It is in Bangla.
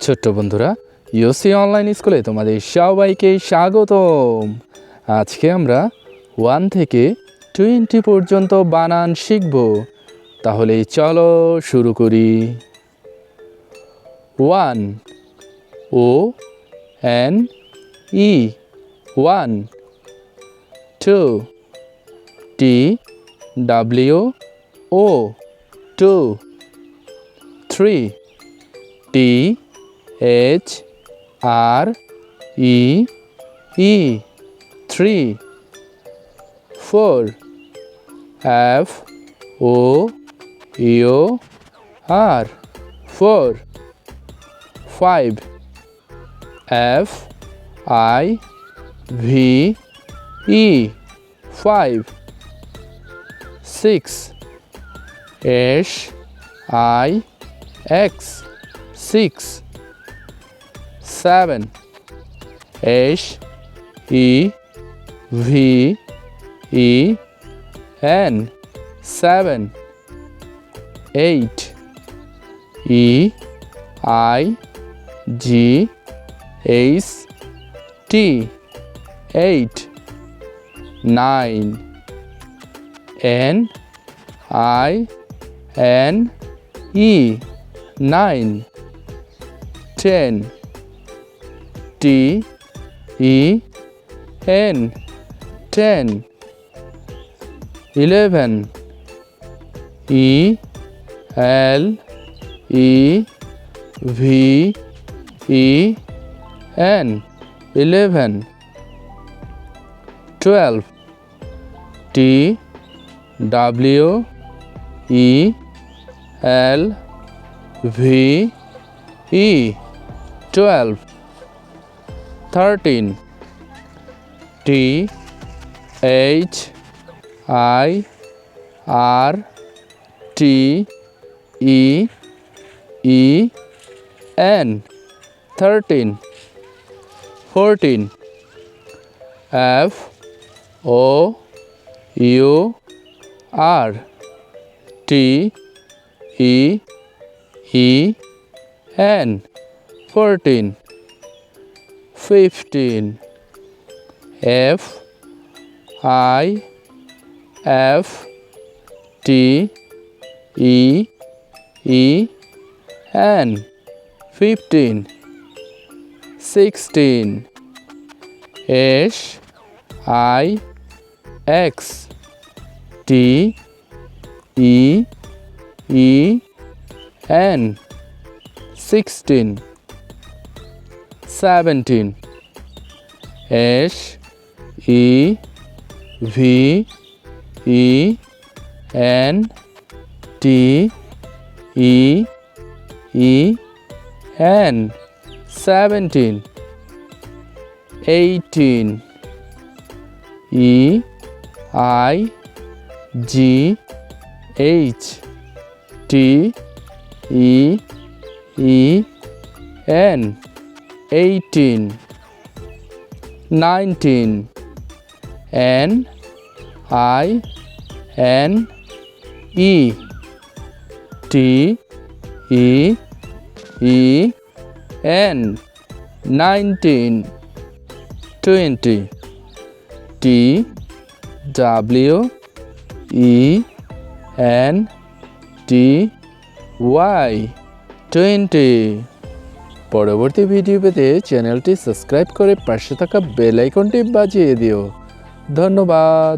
ছোট্ট বন্ধুরা, ইউসি অনলাইন স্কুলে তোমাদের সবাইকে স্বাগতম। আজকে আমরা 1 থেকে 20 পর্যন্ত বানান শিখব। তাহলে চলো শুরু করি। 1 O N E 1, 2 T W O 2, 3 T H R E E 3, 4 F O U R 4, 5 F I V E 5, 6 S I X 6, 7 S E V E N 7, 8 E I G H T 8, 9 N I N E 9, 10 T E N 10, 11 E L E V E N 11, 12 T W E L V E 12, 13 T H I R T E E N 13, 14 F O U R T E E N 14, 15 F I F T E E N 15, 16 S I X T E E N 16, 17 S E V E N T E E N 17, 18 E I G H T E E N 18, 19 N I N E T E E N 19, 20 T W E N T Y 20। পরবর্তী ভিডিও পেতে চ্যানেলটি সাবস্ক্রাইব করে পাশে থাকা বেল আইকনটি বাজিয়ে দিও। ধন্যবাদ।